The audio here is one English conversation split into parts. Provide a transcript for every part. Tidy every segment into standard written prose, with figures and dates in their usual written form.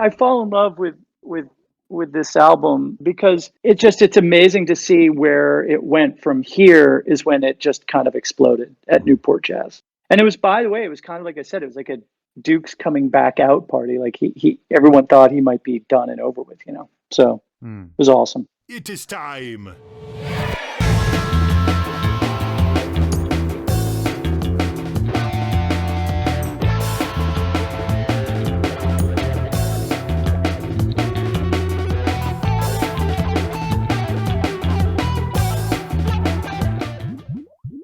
I fall in love with this album because it's amazing to see where it went from here is when it just kind of exploded at Newport Jazz. And it was, by the way, it was kind of like I said, it was like a Duke's coming back out party. Like he everyone thought he might be done and over with, So it was awesome. It is time.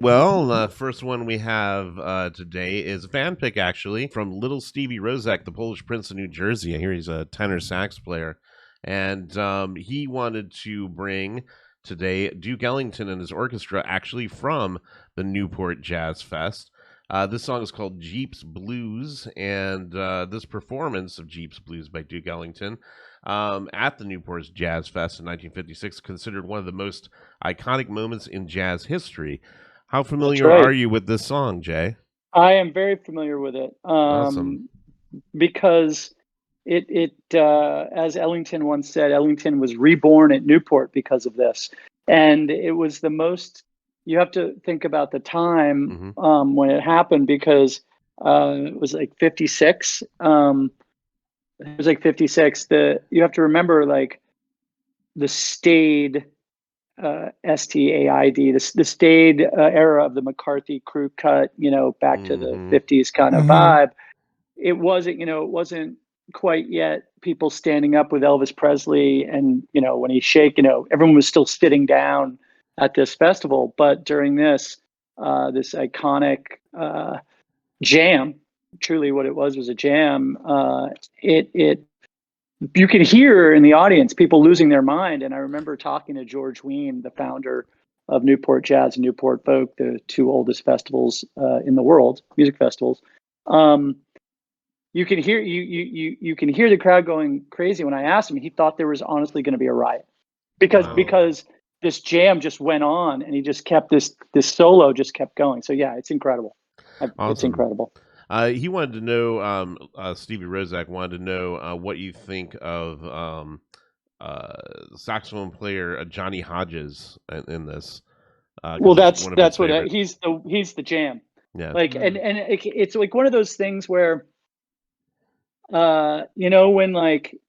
Well, the first one we have today is a fan pick, actually, from Little Stevie Rozek, the Polish Prince of New Jersey. I hear he's a tenor sax player. And he wanted to bring today Duke Ellington and his orchestra, actually from the Newport Jazz Fest. This song is called Jeep's Blues, and this performance of Jeep's Blues by Duke Ellington at the Newport Jazz Fest in 1956 considered one of the most iconic moments in jazz history. How familiar are you with this song, Jay? I am very familiar with it. Awesome. Because it as Ellington once said, Ellington was reborn at Newport because of this. And it was the most, you have to think about the time when it happened, because it was like 56. It was like 56. You have to remember, like, the staid STAID, the staid era of the McCarthy crew cut, back to the 50s kind of vibe. It wasn't quite yet people standing up with Elvis Presley, and when he shake, everyone was still sitting down at this festival. But during this iconic jam, truly what it was a jam. You could hear in the audience people losing their mind. And I remember talking to George Wein, the founder of Newport Jazz and Newport Folk, the two oldest festivals in the world, music festivals. You can hear you can hear the crowd going crazy. When I asked him, he thought there was honestly going to be a riot because this jam just went on, and he just kept this solo just kept going. So yeah, it's incredible. Awesome. It's incredible. He wanted to know, Stevie Rozek wanted to know what you think of saxophone player Johnny Hodges in this. Well, that's what he's the jam. Yeah. Like, and it's like one of those things where, when like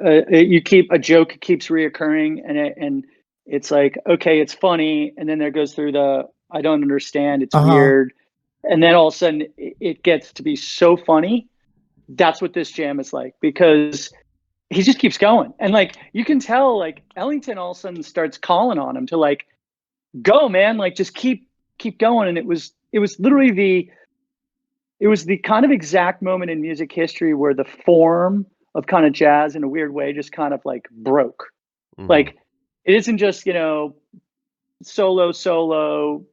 a joke keeps reoccurring, and it's like, okay, it's funny, and then there goes through I don't understand, it's weird. And then all of a sudden it gets to be so funny. That's what this jam is like, because he just keeps going. And like, you can tell, like, Ellington all of a sudden starts calling on him to, like, go, man, like, just keep going. And it was literally the kind of exact moment in music history where the form of kind of jazz in a weird way just kind of like broke. Like, it isn't just, solo,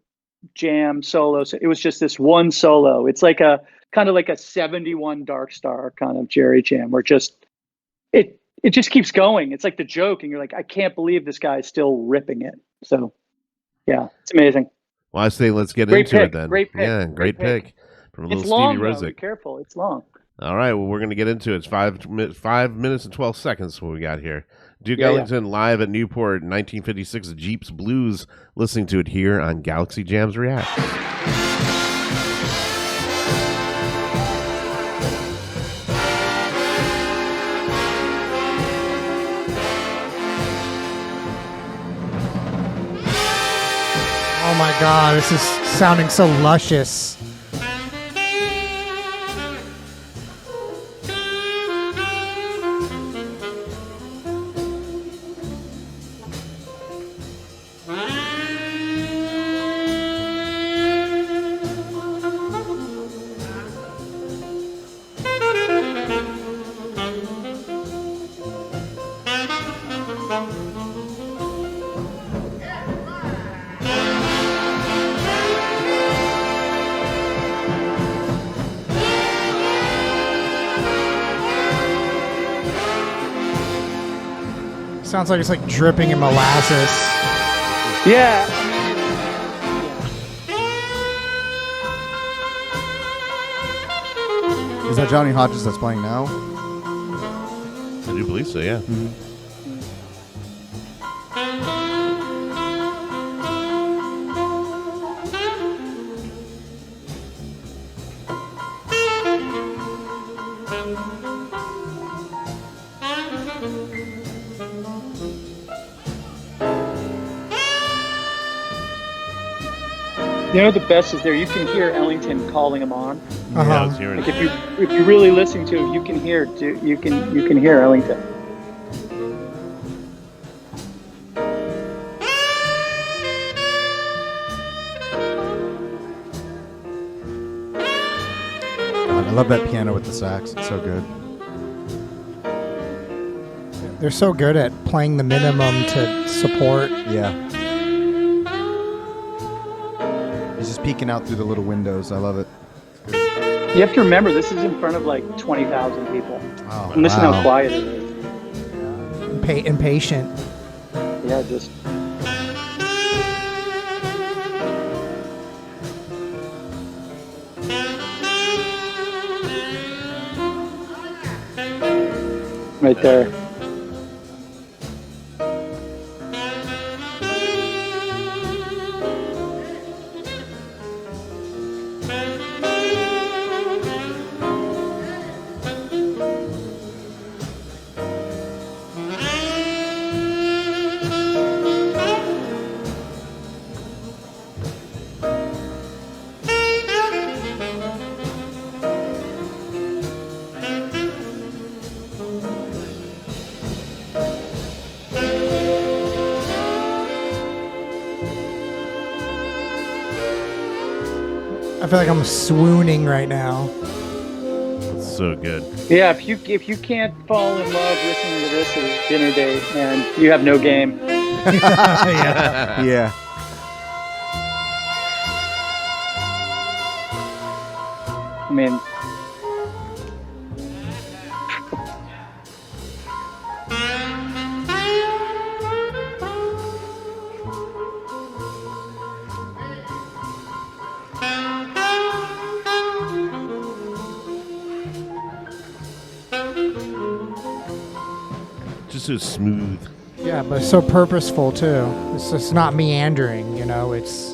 jam, solo. So it was just this one solo. It's like a kind of like a 71 Dark Star kind of Jerry jam, where it just keeps going. It's like the joke, and you're like, I can't believe this guy is still ripping it. So yeah, it's amazing. Well, I say let's get into it then. Great pick. Yeah, great pick from Little long, Stevie Rozek. Be careful, it's long. All right, well, we're going to get into it. It's 5 minutes and 12 seconds what we got here. Duke Ellington live at Newport in 1956, Jeep's Blues. Listening to it here on Galaxy Jams Reacts. Oh my God, this is sounding so luscious. Sounds like it's like dripping in molasses. Yeah. Is that Johnny Hodges that's playing now? I do believe so, yeah. You know, the best is there. You can hear Ellington calling him on. Yeah, I was hearing Like if you really listen to it, you can hear Ellington. God, I love that piano with the sax. It's so good. They're so good at playing the minimum to support. Yeah. He's just peeking out through the little windows. I love it. You have to remember, this is in front of like 20,000 people. Oh, And listen wow. how quiet it is. Impatient. Yeah, just. Right there. I feel like I'm swooning right now. It's so good. Yeah, if you can't fall in love listening to this at a dinner date, man, you have no game. Yeah. Yeah. I mean, Just so smooth. Yeah, but so purposeful too. It's just not meandering, you know, it's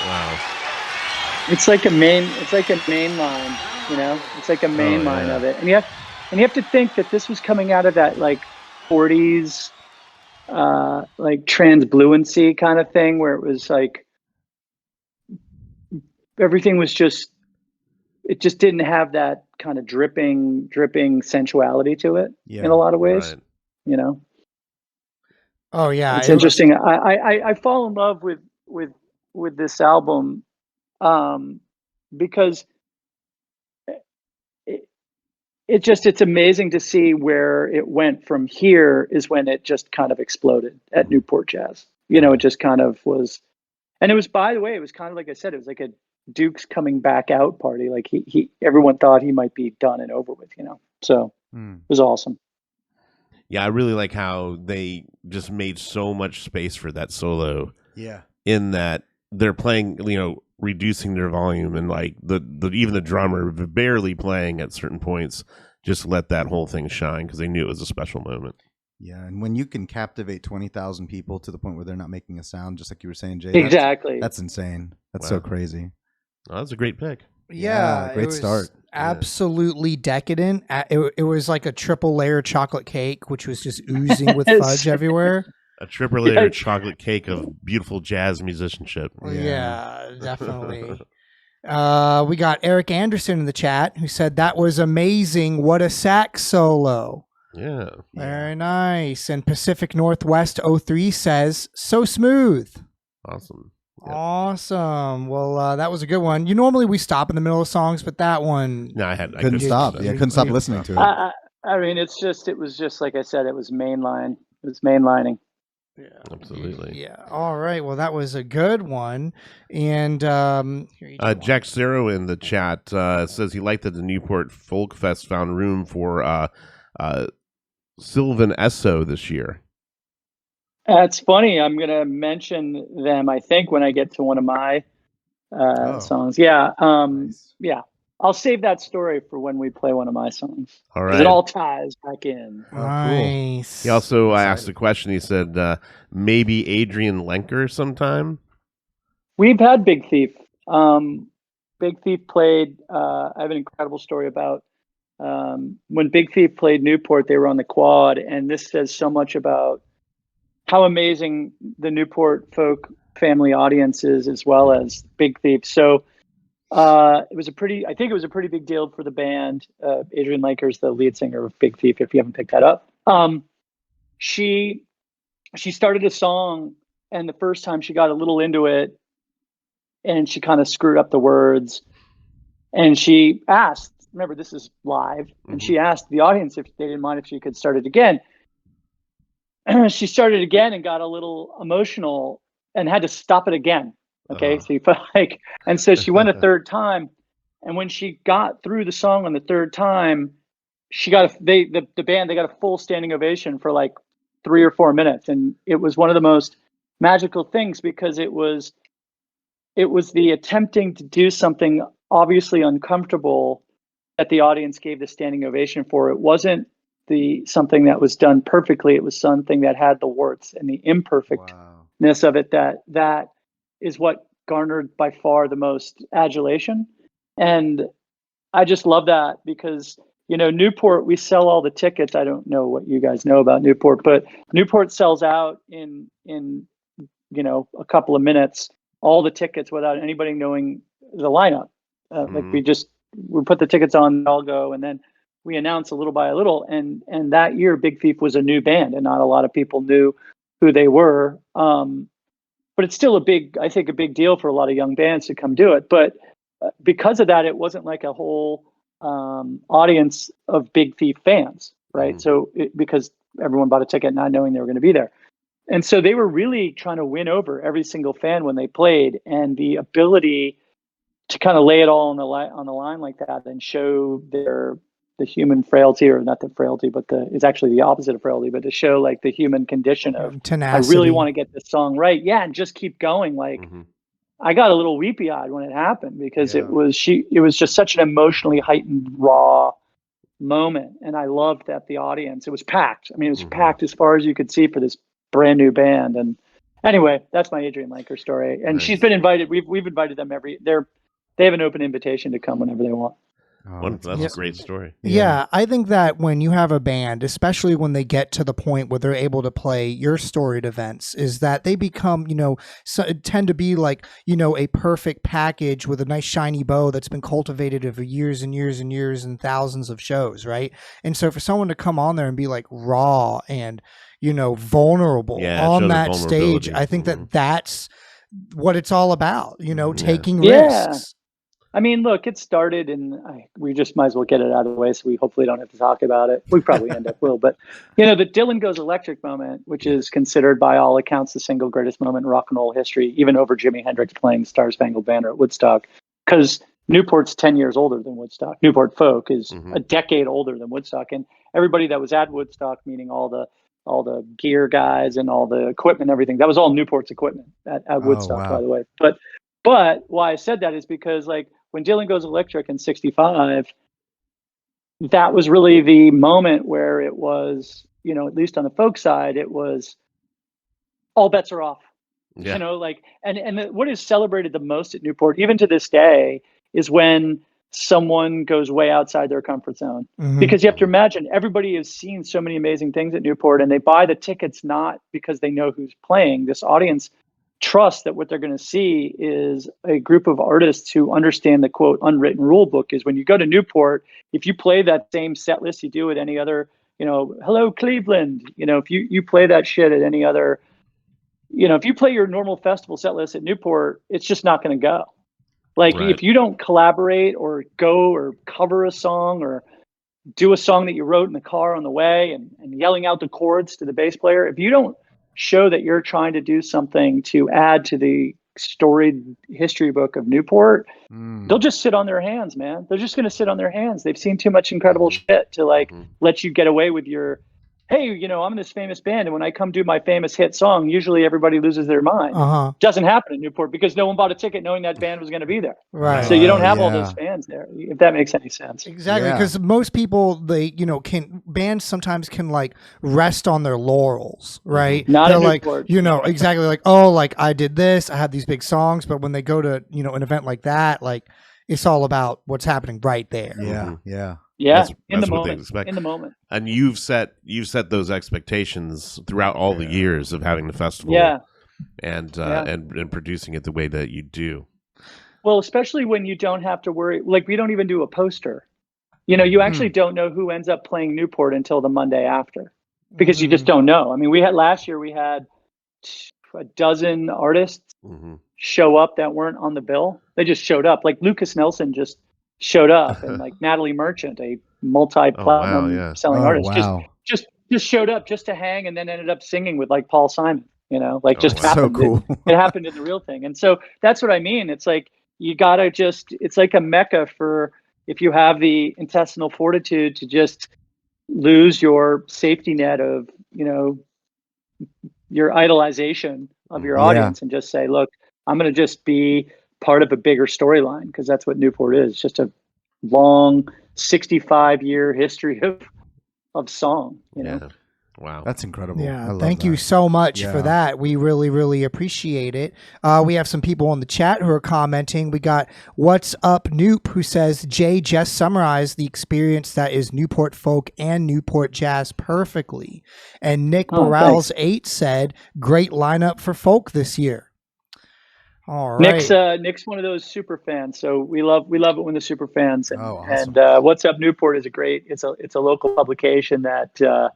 Wow. it's like a main line, you know. It's like a main line yeah. of it, and you have to think that this was coming out of that like 40s, like transbluency kind of thing, where it was like everything was just. It just didn't have that kind of dripping sensuality to it Yeah. in a lot of ways, Right. you know. oh yeah. It's it was- interesting. I fall in love with this album because it's amazing to see where it went from here is when it just kind of exploded at Newport Jazz. You know, it just kind of was, and it was, by the way, it was kind of like I said, it was like a Duke's coming back out party. Like everyone thought he might be done and over with, you know. So it was awesome. Yeah, I really like how they just made so much space for that solo. Yeah. In that they're playing, you know, reducing their volume, and like the even the drummer barely playing at certain points, just let that whole thing shine because they knew it was a special moment. Yeah, and when you can captivate 20,000 people to the point where they're not making a sound, just like you were saying, Jay. Exactly. That's insane. That's Wow. so crazy. Oh, that was a great pick. Yeah, great it was start. Absolutely decadent. It was like a triple layer chocolate cake, which was just oozing with fudge everywhere. A triple layer chocolate cake of beautiful jazz musicianship. Yeah, definitely. We got Eric Anderson in the chat who said that was amazing. What a sax solo. Yeah. Very nice. And Pacific Northwest 03 says so smooth. Awesome. Yeah. Awesome. Well, that was a good one. Normally we stop in the middle of songs, but that one No, I couldn't stop. Yeah, couldn't stop listening to it. I mean, it was just like I said, it was mainline. It was mainlining. Yeah, absolutely. Yeah. All right. Well, that was a good one. And Jack Zero in the chat says he liked that the Newport Folk Fest found room for Sylvan Esso this year. It's funny. I'm going to mention them, I think, when I get to one of my songs. Yeah. Nice. Yeah. I'll save that story for when we play one of my songs. All right. It all ties back in. Oh, nice. Cool. He also asked a question. He said, maybe Adrian Lenker sometime? We've had Big Thief. Big Thief played, I have an incredible story about when Big Thief played Newport, they were on the quad, and this says so much about how amazing the Newport folk family audience is, as well as Big Thief. So I think it was a pretty big deal for the band. Adrian Lenker's the lead singer of Big Thief, if you haven't picked that up. She started a song, and the first time she got a little into it, and she kind of screwed up the words. And she asked, remember, this is live, and she asked the audience if they didn't mind if she could start it again. She started again and got a little emotional and had to stop it again. Okay. So you felt like, and so she went a third time. And when she got through the song on the third time, she got the band, they got a full standing ovation for like 3 or 4 minutes. And it was one of the most magical things, because it was the attempting to do something obviously uncomfortable that the audience gave the standing ovation for. It wasn't something that was done perfectly. It was something that had the warts and the imperfectness of it that is what garnered by far the most adulation. And I just love that, because Newport, we sell all the tickets. I don't know what you guys know about Newport, but Newport sells out in a couple of minutes, all the tickets, without anybody knowing the lineup. Like we put the tickets on, I'll go, and then we announce a little by a little. And that year, Big Thief was a new band, and not a lot of people knew who they were. But it's still a big deal for a lot of young bands to come do it. But because of that, it wasn't like a whole audience of Big Thief fans, right? So because everyone bought a ticket not knowing they were going to be there. And so they were really trying to win over every single fan when they played, and the ability to kind of lay it all on the line like that and show the human frailty, or not the frailty, but it's actually the opposite of frailty, but to show like the human condition of tenacity. I really want to get this song right. Yeah. And just keep going. Like I got a little weepy eyed when it happened, because it was just such an emotionally heightened, raw moment. And I loved that the audience, it was packed. I mean, it was packed as far as you could see for this brand new band. And anyway, that's my Adrian Lenker story. And she's been invited. We've invited them they have an open invitation to come whenever they want. Oh, that's a great story. Yeah, I think that when you have a band, especially when they get to the point where they're able to play your storied events, is that they become, tend to be like, a perfect package with a nice shiny bow that's been cultivated over years and years and years and thousands of shows, right? And so for someone to come on there and be like raw and, vulnerable on that stage, I think that that's what it's all about, taking risks. I mean, look, it started, and we just might as well get it out of the way, so we hopefully don't have to talk about it. We probably end up will, but the Dylan Goes Electric moment, which is considered by all accounts the single greatest moment in rock and roll history, even over Jimi Hendrix playing Star Spangled Banner at Woodstock, because Newport's 10 years older than Woodstock. Newport Folk is a decade older than Woodstock, and everybody that was at Woodstock, meaning all the gear guys and all the equipment, everything, that was all Newport's equipment at Woodstock, by the way. But why I said that is because, like, when Dylan Goes Electric in '65, that was really the moment where it was, at least on the folk side, it was all bets are off. Yeah. What is celebrated the most at Newport, even to this day, is when someone goes way outside their comfort zone. Because you have to imagine, everybody has seen so many amazing things at Newport, and they buy the tickets not because they know who's playing. This audience trust that what they're going to see is a group of artists who understand the quote unwritten rule book. Is when you go to Newport, if you play that same set list you do at any other, hello Cleveland, if you play that shit at any other, if you play your normal festival set list at Newport, it's just not going to go. Like Right. if you don't collaborate or go or cover a song or do a song that you wrote in the car on the way and yelling out the chords to the bass player, if you don't show that you're trying to do something to add to the storied history book of Newport, they'll just sit on their hands, man. They're just going to sit on their hands. They've seen too much incredible shit to let you get away with your, hey, I'm in this famous band, and when I come do my famous hit song, usually everybody loses their mind. Doesn't happen in Newport because no one bought a ticket knowing that band was going to be there. Right. So you don't have all those fans there, if that makes any sense. Exactly, because most people, bands sometimes can like rest on their laurels, right? Not They're in like, Newport. exactly, like, oh, like I did this, I had these big songs, but when they go to an event like that, like it's all about what's happening right there. Yeah, yeah. Yeah, That's what they expect. In the moment. And you've set those expectations throughout all the years of having the festival. And producing it the way that you do. Well, especially when you don't have to worry, like we don't even do a poster. You actually don't know who ends up playing Newport until the Monday after, because you just don't know. I mean, last year we had a dozen artists show up that weren't on the bill. They just showed up. Like Lucas Nelson just showed up, and like Natalie Merchant, a multi-platinum selling artist, just showed up just to hang, and then ended up singing with like Paul Simon. Happened. So cool. It happened in the real thing. And so that's what I mean. It's like you gotta it's like a mecca for if you have the intestinal fortitude to just lose your safety net of your idolization of your audience and just say, look, I'm going to just be part of a bigger storyline, because that's what Newport is. Just a long 65-year history of song, Yeah. Wow. That's incredible. Yeah. Thank you so much for that. We really, really appreciate it. We have some people in the chat who are commenting. We got What's Up Noop, who says, Jay just summarized the experience that is Newport folk and Newport jazz perfectly. And Nick Morales 8 said, great lineup for folk this year. All right. Nick's one of those super fans, so we love it when the super fans and, awesome. and What's Up Newport is it's a local publication that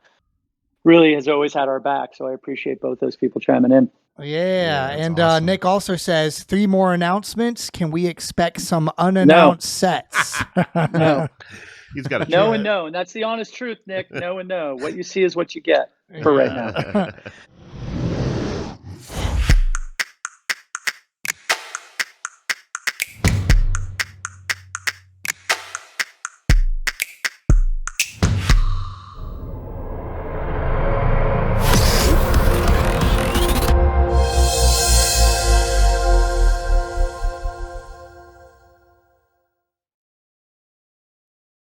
really has always had our back. So I appreciate both those people chiming in. Yeah, and awesome. Nick also says 3 more announcements. Can we expect some unannounced sets? No. He's got a no and no, and that's the honest truth, Nick. No and no. What you see is what you get for right now.